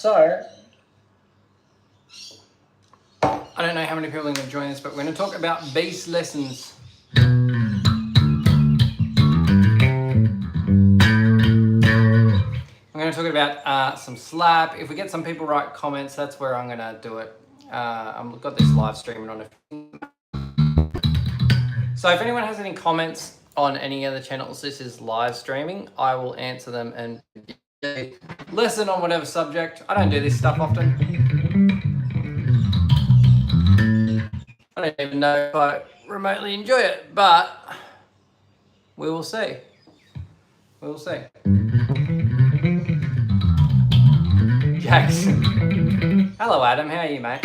So, I don't know how many people are going to join this, but we're going to talk about bass lessons. I'm going to talk about some slap. If we get some people write comments, that's where I'm going to do it. I've got this live streaming on. So if anyone has any comments on any of the channels, this is live streaming. I will answer them and listen on whatever subject. I don't do this stuff often. I don't even know if I remotely enjoy it, but we will see. We will see. Jackson. Hello, Adam. How are you, mate?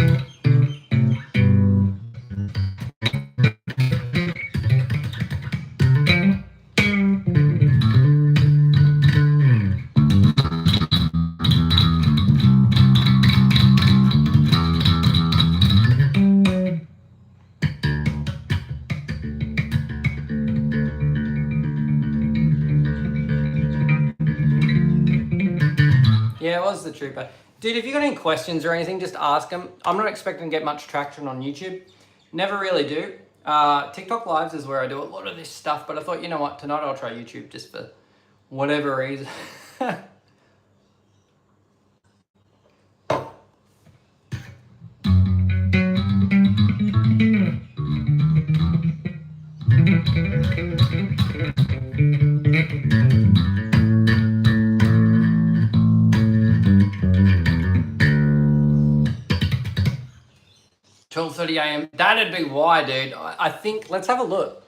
'Was the trooper. Dude, if you got any questions or anything, just ask them. I'm not expecting to get much traction on YouTube. Never really do. TikTok Lives is where I do a lot of this stuff, but I thought, you know what, tonight I'll try YouTube just for whatever reason. 12:30 a.m. That'd be why, dude. I think, let's have a look.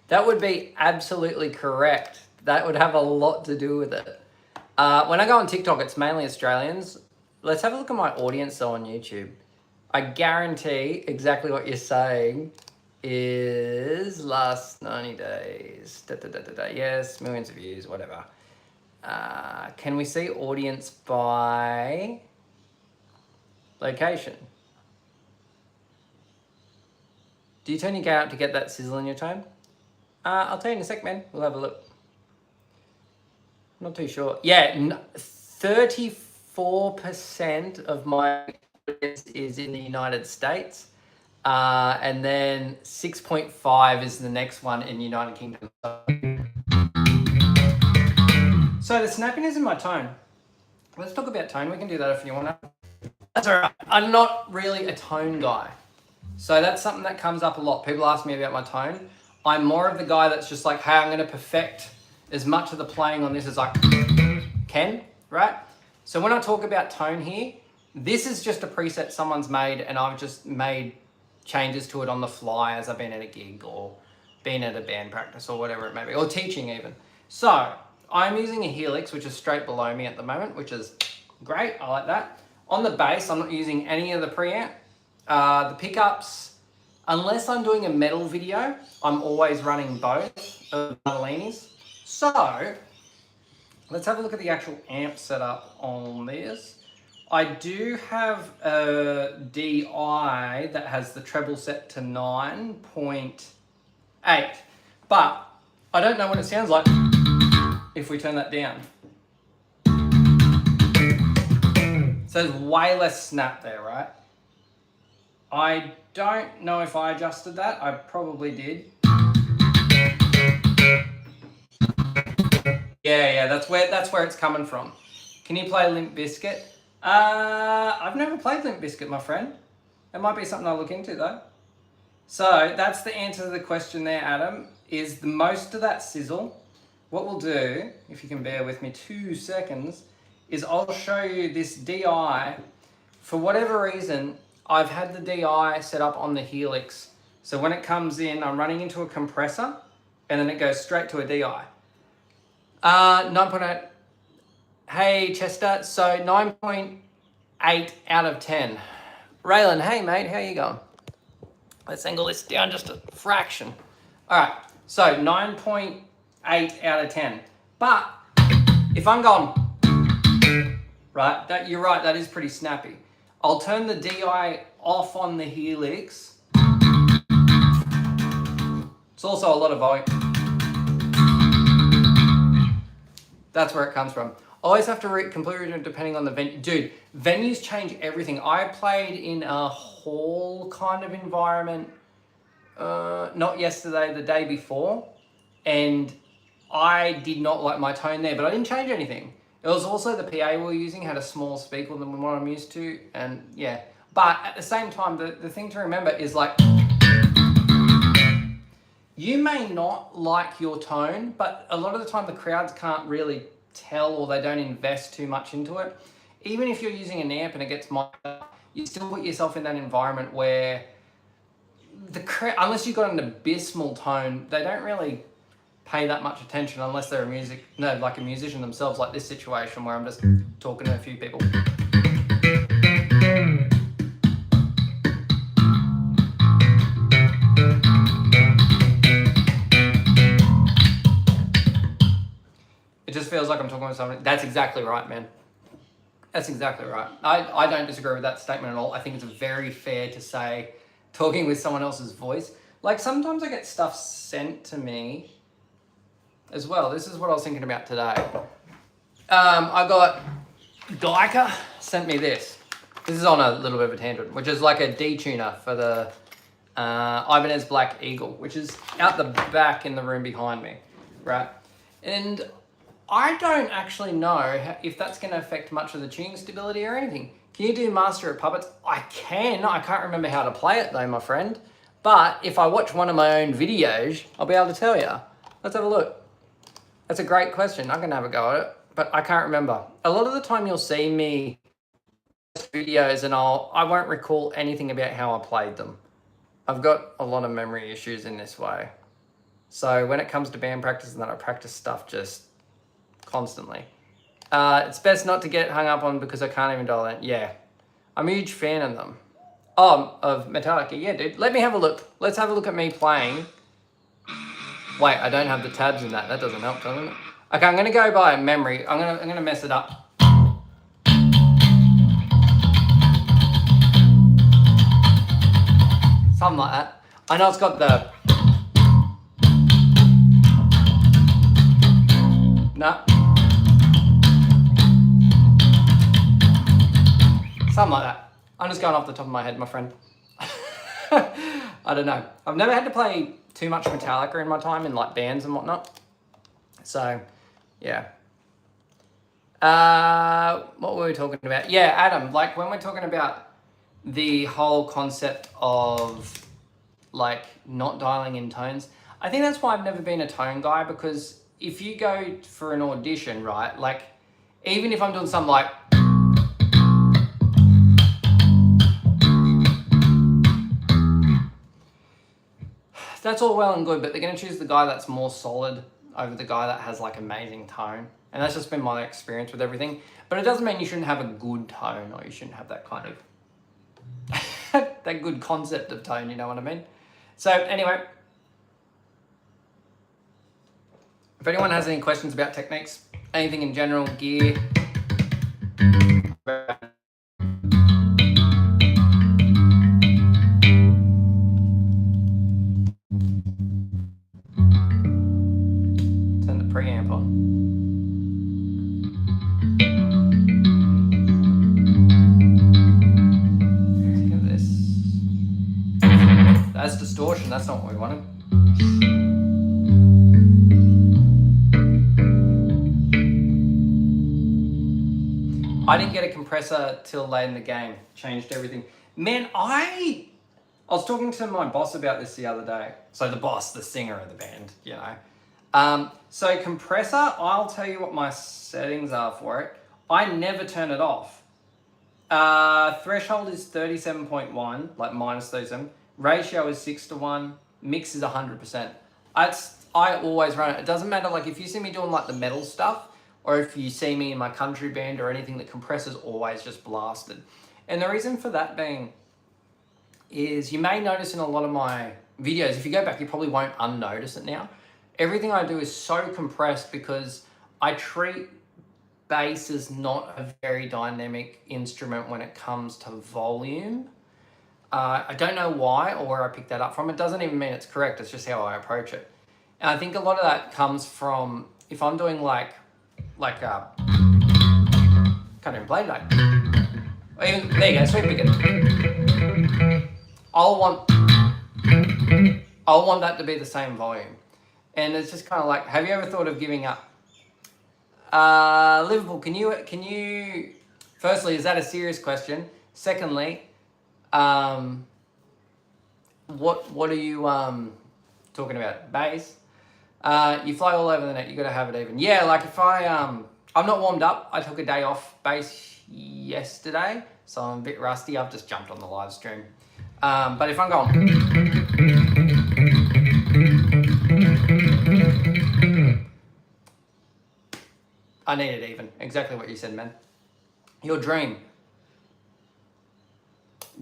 That would be absolutely correct. That would have a lot to do with it. When I go on TikTok, it's mainly Australians. Let's have a look at my audience though on YouTube. I guarantee exactly what you're saying is last 90 days. Yes, millions of views, whatever. Can we see audience by location? Do you turn your gear out to get that sizzle in your tone? I'll tell you in a sec, man. We'll have a look. Not too sure. Yeah, 34% of my audience is in the United States. And then 6.5 is the next one in the United Kingdom. So the snapping is in my tone. Let's talk about tone. We can do that if you want to. That's all right. I'm not really a tone guy. So that's something that comes up a lot. People ask me about my tone. I'm more of the guy that's just like, hey, I'm going to perfect as much of the playing on this as I can, right? So when I talk about tone here, this is just a preset someone's made and I've just made changes to it on the fly as I've been at a gig or been at a band practice or whatever it may be, or teaching even. So I'm using a Helix, which is straight below me at the moment, which is great. I like that. On the bass, I'm not using any of the preamp. The pickups, unless I'm doing a metal video, I'm always running both of the Martellinis. So let's have a look at the actual amp setup on this. I do have a DI that has the treble set to 9.8, but I don't know what it sounds like if we turn that down. So there's way less snap there, right? I don't know if I adjusted that. I probably did. Yeah, that's where it's coming from. Can you play Limp Bizkit? I've never played Limp Bizkit, my friend. It might be something I'll look into though. So that's the answer to the question there, Adam, is the most of that sizzle. What we'll do, if you can bear with me 2 seconds, is I'll show you this DI. For whatever reason, I've had the DI set up on the Helix. So when it comes in, I'm running into a compressor and then it goes straight to a DI. 9.8. Hey, Chester. So 9.8 out of 10. Raylan, hey, mate. How you going? Let's angle this down just a fraction. All right. So 9.8 out of 10. But if I'm going, right, you're right. That is pretty snappy. I'll turn the DI off on the Helix. It's also a lot of volume. That's where it comes from. Always have to completely depending on the venue. Dude, venues change everything. I played in a hall kind of environment, not yesterday, the day before, and I did not like my tone there, but I didn't change anything. It was also the PA we were using had a smaller speaker than what I'm used to, and yeah. But at the same time, the thing to remember is like, you may not like your tone, but a lot of the time the crowds can't really tell or they don't invest too much into it. Even if you're using an amp and it gets mic'd up, you still put yourself in that environment where unless you've got an abysmal tone, they don't really pay that much attention unless they're like a musician themselves, like this situation where I'm just talking to a few people. It just feels like I'm talking with someone. That's exactly right, man. That's exactly right. I don't disagree with that statement at all. I think it's very fair to say talking with someone else's voice. Like sometimes I get stuff sent to me as well. This is what I was thinking about today. I got Geica sent me this. This is on a little bit of a tangent, which is like a detuner for the Ibanez Black Eagle, which is out the back in the room behind me, right? And I don't actually know if that's going to affect much of the tuning stability or anything. Can you do Master of Puppets? I can. I can't remember how to play it though, my friend. But if I watch one of my own videos, I'll be able to tell you. Let's have a look. That's a great question. I'm going to have a go at it, but I can't remember. A lot of the time you'll see me videos and I won't recall anything about how I played them. I've got a lot of memory issues in this way. So when it comes to band practice and that, I practice stuff just constantly. It's best not to get hung up on because I can't even dial in. Yeah, I'm a huge fan of them. Oh, of Metallica. Yeah, dude. Let me have a look. Let's have a look at me playing. Wait, I don't have the tabs in that. That doesn't help, doesn't it? Okay, I'm gonna go by memory. I'm gonna mess it up. Something like that. I know it's got the. No. Something like that. I'm just going off the top of my head, my friend. I don't know. I've never had to play too much Metallica in my time in like bands and whatnot. So, yeah. What were we talking about? Yeah, Adam, like when we're talking about the whole concept of like not dialing in tones, I think that's why I've never been a tone guy, because if you go for an audition, right, like even if I'm doing something like that's all well and good, but they're going to choose the guy that's more solid over the guy that has like amazing tone. And that's just been my experience with everything. But it doesn't mean you shouldn't have a good tone, or you shouldn't have that kind of that good concept of tone, you know what I mean? So anyway, if anyone has any questions about techniques, anything in general, gear, turn the preamp on. Look at this. That's distortion, that's not what we wanted. I didn't get a compressor till late in the game. Changed everything. Man, I was talking to my boss about this the other day. So the boss, the singer of the band, you know. So compressor, I'll tell you what my settings are for it. I never turn it off. Threshold is 37.1, like minus 37. Ratio is 6:1. Mix is 100%. I always run it. It doesn't matter, like if you see me doing like the metal stuff, or if you see me in my country band or anything, the compressor's always just blasted. And the reason for that being is you may notice in a lot of my videos, if you go back, you probably won't unnotice it now. Everything I do is so compressed because I treat bass as not a very dynamic instrument when it comes to volume. I don't know why or where I picked that up from. It doesn't even mean it's correct. It's just how I approach it. And I think a lot of that comes from, if I'm doing like a Can't even play today. Or even, there you go, sweep again. I'll want that to be the same volume. And it's just kind of like, have you ever thought of giving up? Liverpool, can you, firstly, is that a serious question? Secondly, what are you talking about? Bass? You fly all over the net, you got to have it even. Yeah, like if I'm not warmed up, I took a day off bass yesterday, so I'm a bit rusty. I've just jumped on the live stream. But if I'm going, I need it even. Exactly what you said, man. Your dream.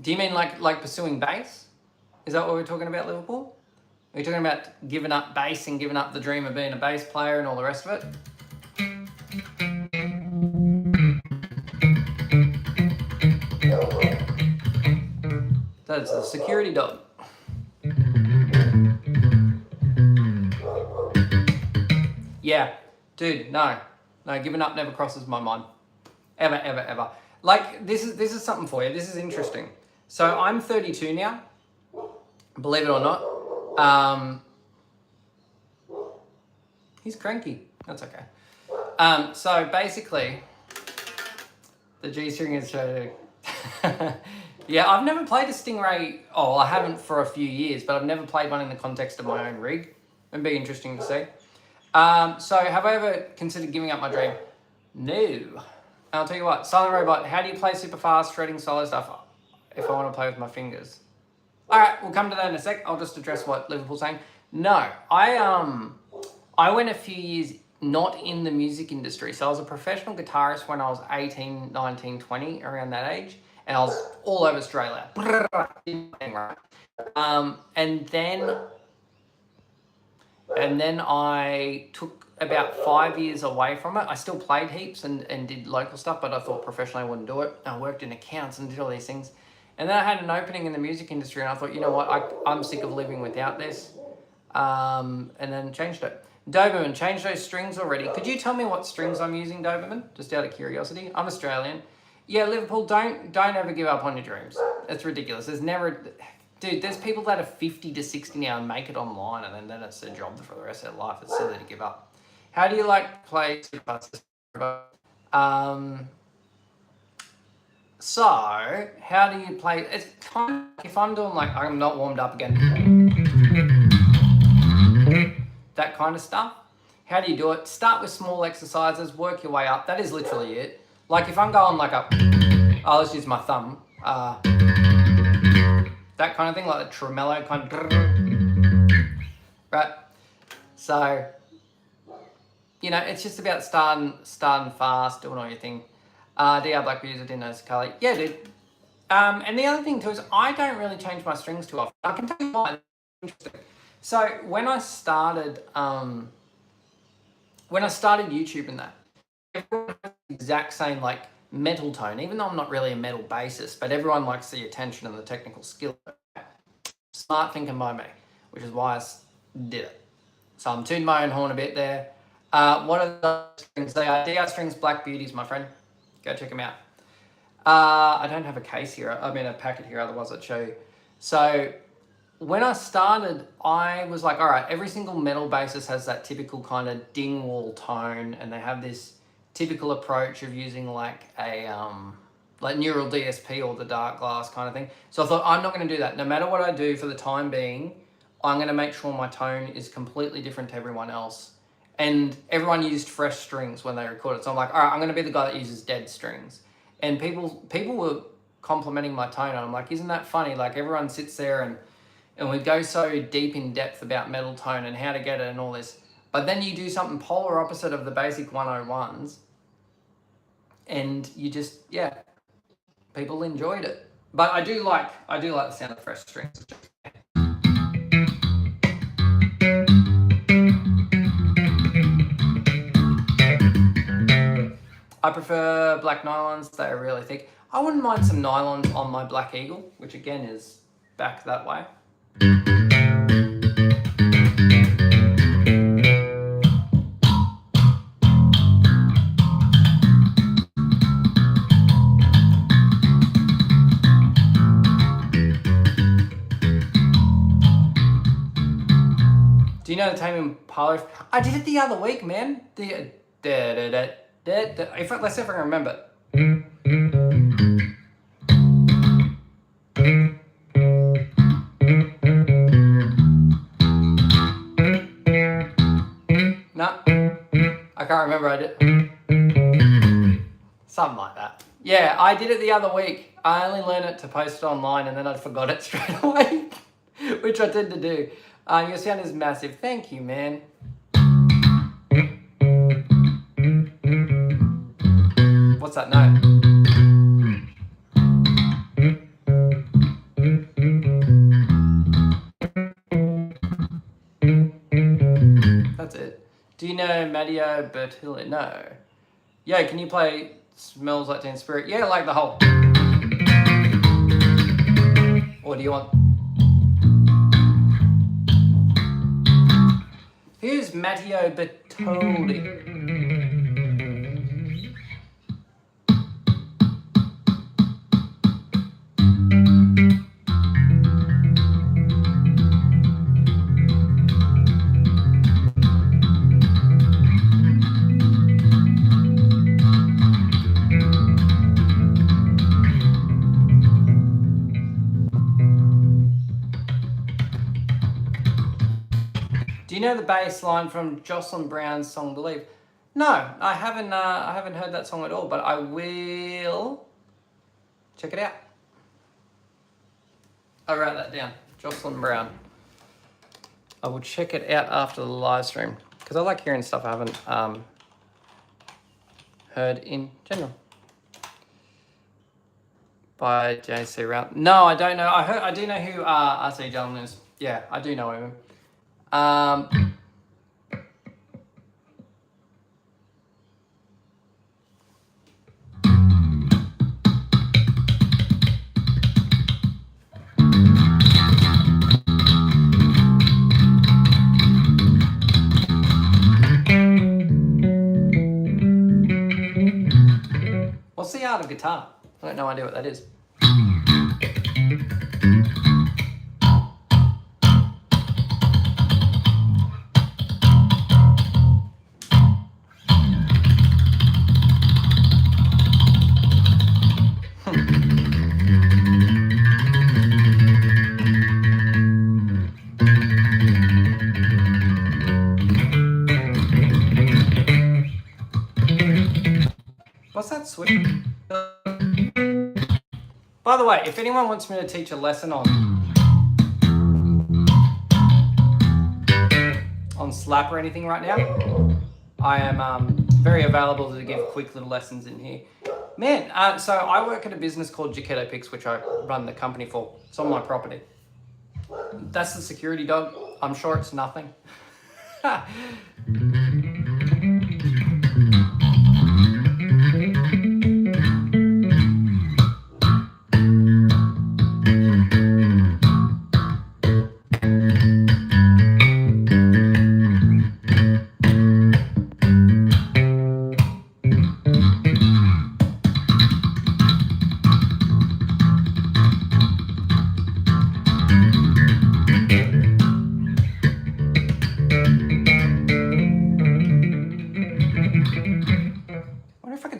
Do you mean like pursuing bass? Is that what we're talking about, Liverpool? Are you talking about giving up bass and giving up the dream of being a bass player and all the rest of it? That's a security dog. Yeah, dude, no, giving up never crosses my mind. Ever, ever, ever. Like, this is something for you. This is interesting. So I'm 32 now, believe it or not. He's cranky. That's okay. So basically, the G-string is yeah, I've never played a Stingray. Oh, I haven't for a few years, but I've never played one in the context of my own rig. It'd be interesting to see. So have I ever considered giving up my dream? No. I'll tell you what, Silent Robot, how do you play super fast, shredding solo stuff if I want to play with my fingers? All right, we'll come to that in a sec. I'll just address what Liverpool's saying. No, I went a few years not in the music industry. So I was a professional guitarist when I was 18, 19, 20, around that age. And I was all over Australia. And then I took about 5 years away from it. I still played heaps and did local stuff, but I thought professionally I wouldn't do it. I worked in accounts and did all these things. And then I had an opening in the music industry and I thought, you know what, I'm sick of living without this. And then changed it. Doberman, changed those strings already. Could you tell me what strings I'm using, Doberman? Just out of curiosity. I'm Australian. Yeah, Liverpool, don't ever give up on your dreams. It's ridiculous. There's never... Dude, there's people that are 50 to 60 now and make it online and then it's their job for the rest of their life. It's silly to give up. How do you like play Super? So, how do you play? It's kind of, if I'm doing like, I'm not warmed up again, that kind of stuff. How do you do it? Start with small exercises, work your way up. That is literally it. Like if I'm going like a, oh, let's use my thumb. That kind of thing, like the tremolo kind of, right? So, you know, it's just about starting fast, doing all your thing. DR Black Beers, I didn't know Sakali. Yeah, dude. And the other thing too is I don't really change my strings too often. I can tell you why. Interesting. So when I started YouTube and that, everyone has the exact same like metal tone, even though I'm not really a metal bassist, but everyone likes the attention and the technical skill. Smart thinking by me, which is why I did it. So I'm tooting my own horn a bit there. What are the strings? They are DR Strings Black Beauties, my friend. Go check them out. I don't have a case here. I mean a packet here, otherwise I'd show you. So when I started, I was like, all right, every single metal bassist has that typical kind of Dingwall tone, and they have this typical approach of using like a like Neural DSP or the Dark Glass kind of thing. So I thought, I'm not going to do that. No matter what I do for the time being, I'm going to make sure my tone is completely different to everyone else. And everyone used fresh strings when they recorded. So I'm like, all right, I'm going to be the guy that uses dead strings. And people were complimenting my tone. And I'm like, isn't that funny? Like everyone sits there and we go so deep in depth about metal tone and how to get it and all this. But then you do something polar opposite of the basic 101s. And you just, yeah, people enjoyed it. But I do like the sound of fresh strings. I prefer black nylons. They are really thick. I wouldn't mind some nylons on my Black Eagle, which again is back that way. Do you know the Tame Impala? I did it the other week, man. Let's see if I can remember. No, I can't remember. I did something like that. Yeah, I did it the other week. I only learned it to post it online, and then I forgot it straight away, which I tend to do. Your sound is massive. Thank you, man. What's that note? That's it. Do you know Matteo Bertilli? No. Yo, can you play Smells Like Teen Spirit? Yeah, like the whole. Or do you want? Who's Matteo Bertoldi? Do you know the bass line from Jocelyn Brown's song "Believe"? No, I haven't heard that song at all, but I will check it out. I'll write that down. Jocelyn Brown. I will check it out after the live stream because I like hearing stuff I haven't heard in general. By JC Round. No, I don't know. I do know who RC Gentleman is. Yeah, I do know him. What's the art of guitar? I got no idea what that is. What's that switch? By the way, if anyone wants me to teach a lesson on slap or anything right now, I am very available to give quick little lessons in here. Man, so I work at a business called Jaquetto Picks, which I run the company for. It's on my property. That's the security dog. I'm sure it's nothing.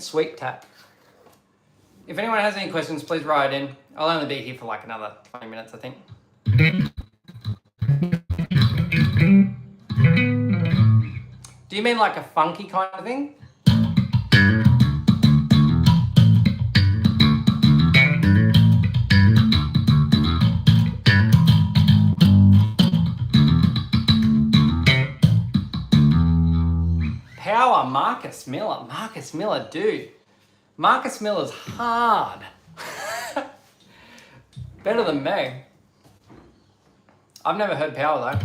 Sweep tap. If anyone has any questions, please write in. I'll only be here for like another 20 minutes, I think. Do you mean like a funky kind of thing? Power, Marcus Miller, dude. Marcus Miller's hard. Better than me. I've never heard Power though.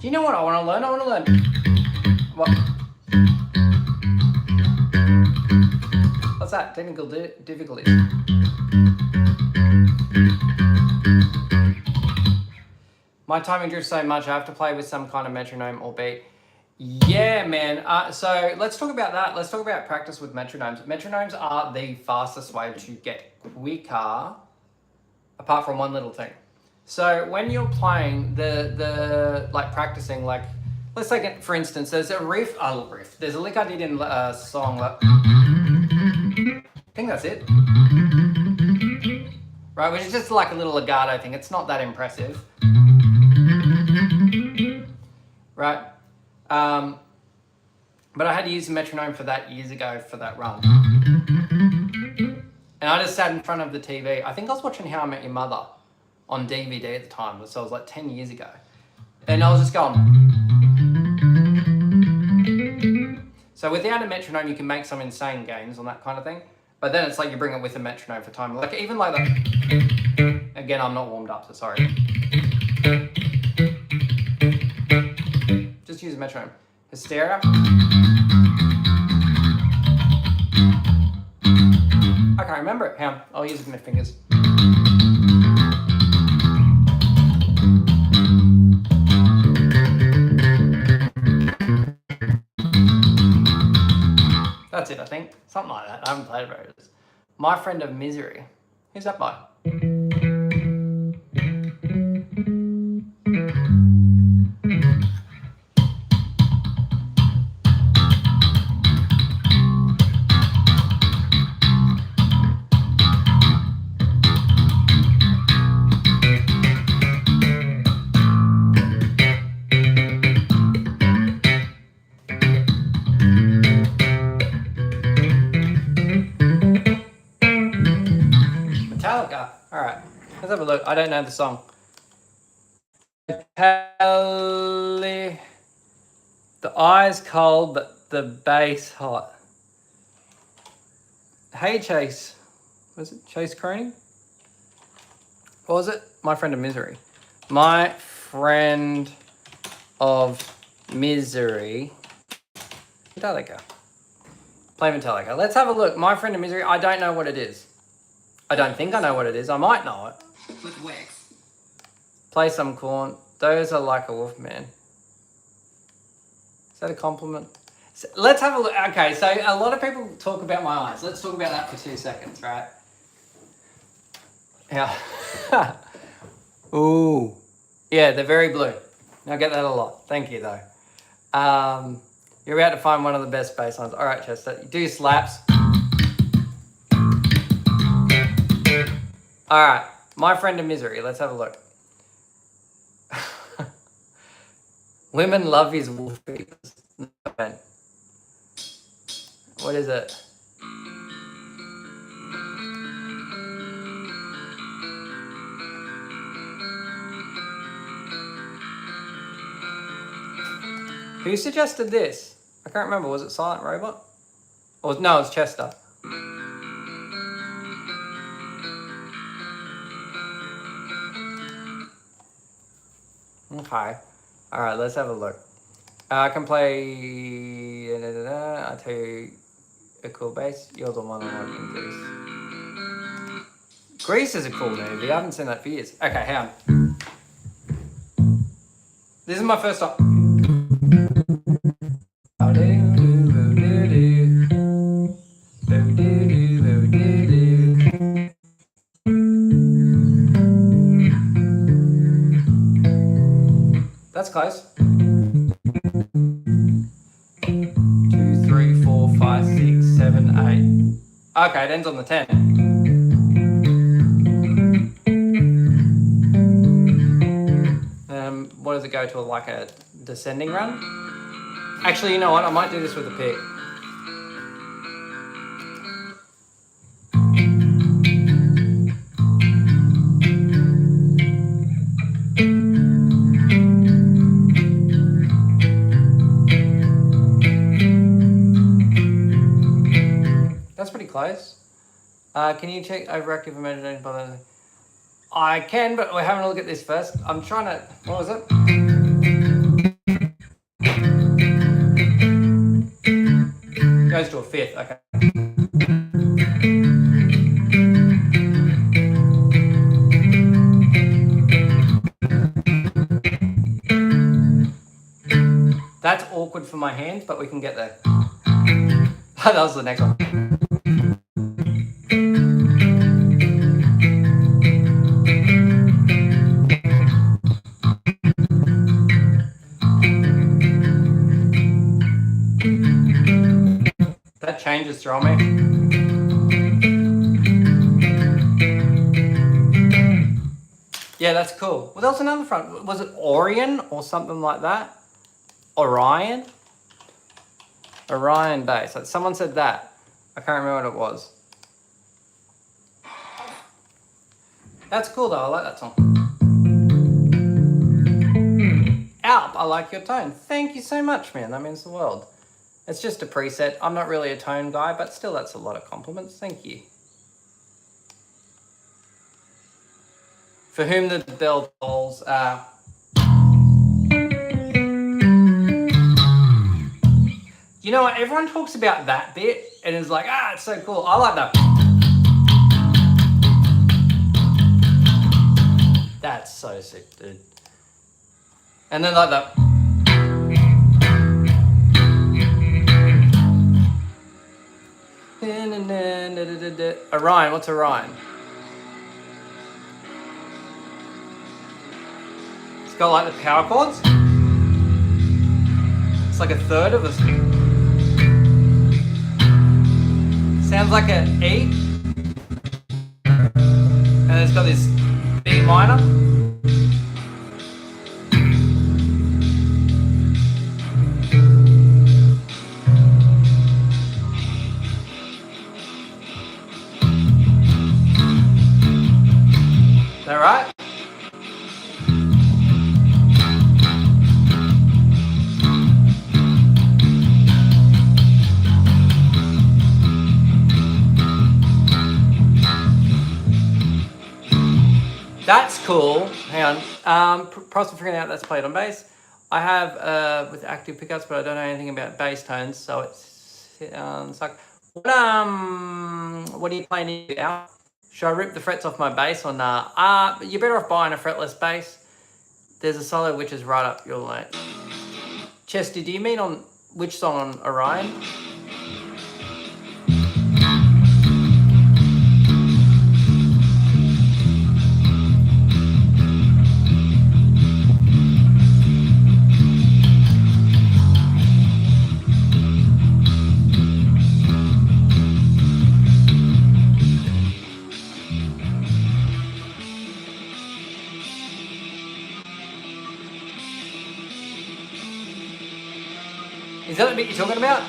Do you know what I want to learn? I want to learn what? What's that? Technical difficulties. My timing drifts so much, I have to play with some kind of metronome or beat. Yeah, man. So let's talk about that. Let's talk about practice with metronomes. Metronomes are the fastest way to get quicker, apart from one little thing. So when you're playing the like practicing, like let's take it for instance. There's a riff. There's a lick I did in a song. Like, I think that's it. Right, which is just like a little legato thing. It's not that impressive. Right. But I had to use a metronome for that years ago for that run. And I just sat in front of the TV. I think I was watching How I Met Your Mother on DVD at the time. So it was like 10 years ago. And I was just going. So without a metronome, you can make some insane gains on that kind of thing. But then it's like you bring it with a metronome for time. Like even like that. Again, I'm not warmed up, so sorry. Just use a metronome. Hysteria. I can't remember it. Hang on. I'll use it with my fingers. That's it, I think. Something like that. I haven't played it. My Friend of Misery. Who's that by? Metallica. All right, let's have a look. I don't know the song. The eyes cold, but the bass hot. Hey Chase, was it Chase Cronin? What was it? My Friend of Misery. My Friend of Misery. Metallica. Play Metallica. Let's have a look. My Friend of Misery. I don't know what it is. I don't think I know what it is. I might know it. With Wix. Play some corn. Those are like a wolf man. Is that a compliment? So let's have a look. Okay, so a lot of people talk about my eyes. Let's talk about that for 2 seconds, right? Yeah. Ooh. Yeah, they're very blue. I get that a lot. Thank you, though. You're about to find one of the best bass lines. All right, Chester. Do slaps. All right. My Friend of Misery. Let's have a look. Women love his wolf beaters. No, man. What is it? Who suggested this? I can't remember. Was it Silent Robot? Or no, it was Chester. Okay. All right, let's have a look. I can play. I'll tell you a cool bass. You're the one I'm watching Grease. Grease is a cool movie. I haven't seen that for years. Okay, hang on. This is my first time. That's close. 2, 3, 4, 5, 6, 7, 8. Okay, it ends on the 10. What does it go to, like a descending run? Actually, you know what? I might do this with a pick. That's pretty close. Can you check overactive imagination by the... I can, but we're having a look at this first. I'm trying to... What was it? Goes to a fifth, okay. That's awkward for my hands, but we can get there. That was the next one. that changes through me. Yeah, that's cool. Well, there was another front. Was it Orion or something like that? Orion? Orion base. Someone said that. I can't remember what it was. That's cool though. I like that song. Alp, I like your tone. Thank you so much, man. That means the world. It's just a preset. I'm not really a tone guy, but still, that's a lot of compliments. Thank you. For whom the bell tolls. You know what? Everyone talks about that bit and is like, it's so cool. I like that. That's so sick, dude. And then like that. Orion, what's Orion? It's got like the power chords. It's like a third of a... Sounds like an E. And it's got this B minor. Is that right? That's cool. Hang on. Process figuring out that's played on bass. I have with active pickups, but I don't know anything about bass tones, so it's suck. What are you playing now? Should I rip the frets off my bass or nah? You're better off buying a fretless bass. There's a solo which is right up your lane. Chesty, do you mean on which song on Orion? Is that the bit you're talking about?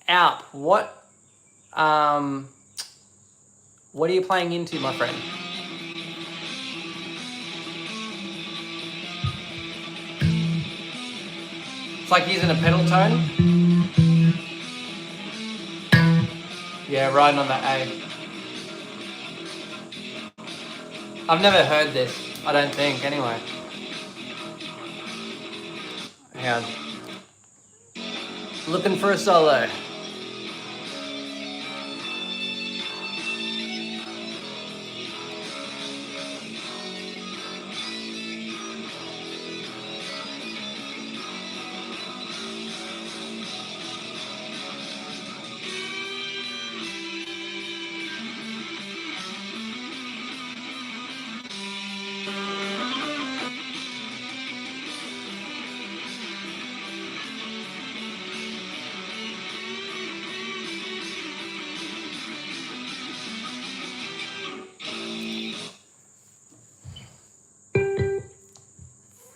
Alp, what are you playing into, my friend? It's like using a pedal tone. Yeah, riding on that A. I've never heard this, I don't think, anyway. Hang on. Looking for a solo.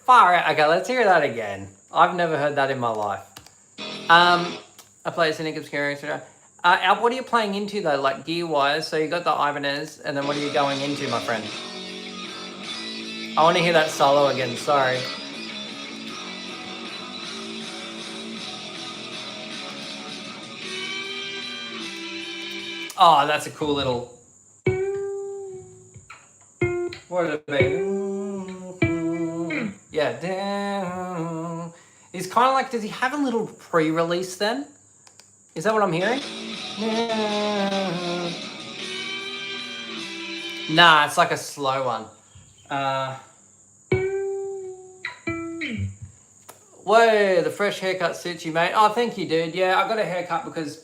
Far out. Okay, let's hear that again. I've never heard that in my life. I play Cynic Obscura, etc. Alp, what are you playing into though, like gear-wise? So you got the Ibanez, and then what are you going into, my friend? I want to hear that solo again, sorry. Oh, that's a cool little... What would it be? Yeah, damn. He's kind of like, does he have a little pre-release then? Is that what I'm hearing? Nah, it's like a slow one. Whoa, the fresh haircut suits you, mate. Oh, thank you, dude. Yeah, I got a haircut because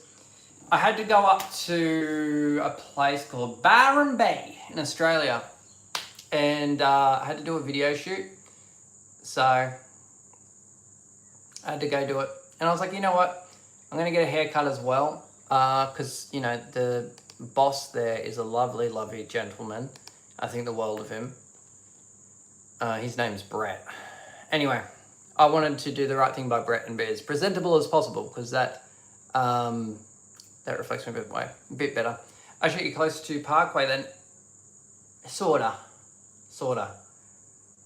I had to go up to a place called Byron Bay in Australia. and I had to do a video shoot. So I had to go do it. And I was like, you know what? I'm going to get a haircut as well. Because, you know, the boss there is a lovely, lovely gentleman. I think the world of him. His name's Brett. Anyway, I wanted to do the right thing by Brett and be as presentable as possible, because that reflects me a bit better. I shoot you close to Parkway then. Sorta.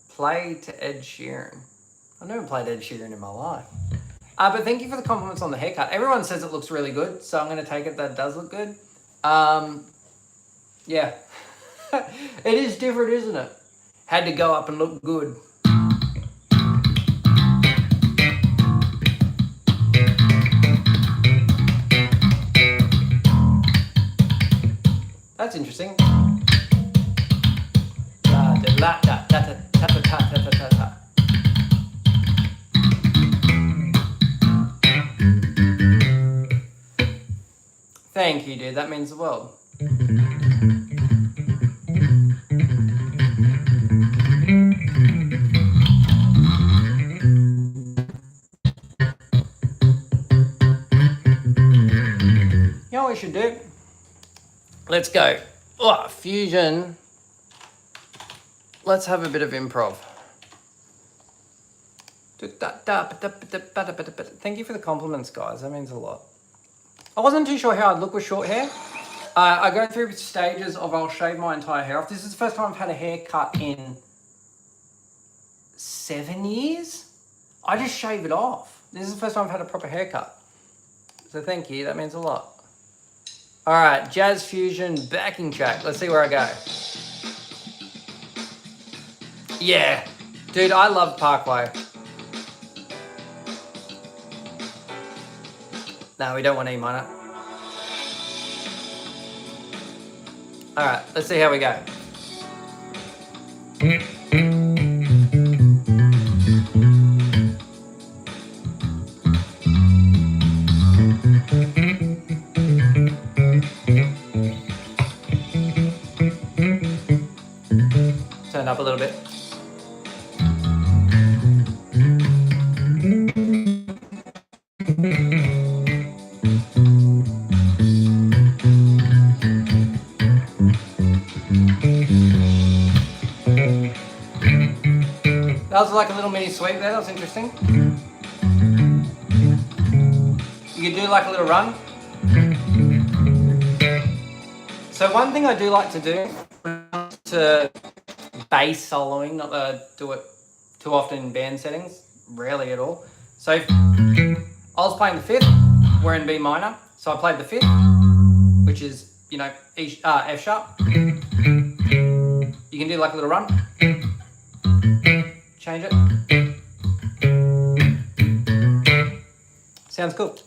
Play to Ed Sheeran. I've never played Ed Sheeran in my life. But thank you for the compliments on the haircut. Everyone says it looks really good, so I'm going to take it that it does look good. Yeah. It is different, isn't it? Had to go up and look good. That's interesting. Thank you, dude. That means the world. You know what we should do? Let's go. Oh, fusion. Let's have a bit of improv. Thank you for the compliments, guys. That means a lot. I wasn't too sure how I'd look with short hair. I go through stages of I'll shave my entire hair off. This is the first time I've had a haircut in 7 years. I just shave it off. This is the first time I've had a proper haircut. So thank you, that means a lot. All right, Jazz Fusion backing track. Let's see where I go. Yeah, dude, I love Parkway. No, we don't want E minor. All right, let's see how we go. Turn up a little bit. That was like a little mini sweep there, that was interesting. You could do like a little run. So one thing I do like to do to bass soloing, not to do it too often in band settings, rarely at all. So if I was playing the fifth, we're in B minor, so I played the fifth, which is, you know, F sharp. You can do like a little run. Change it. Sounds cool.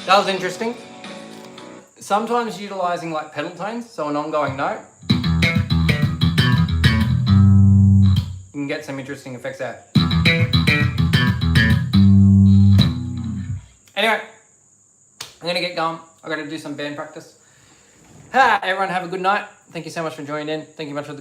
That was interesting. Sometimes utilizing like pedal tones, so an ongoing note, you can get some interesting effects there. Anyway, I'm gonna get going. I'm gonna do some band practice. Everyone have a good night. Thank you so much for joining in. Thank you much for the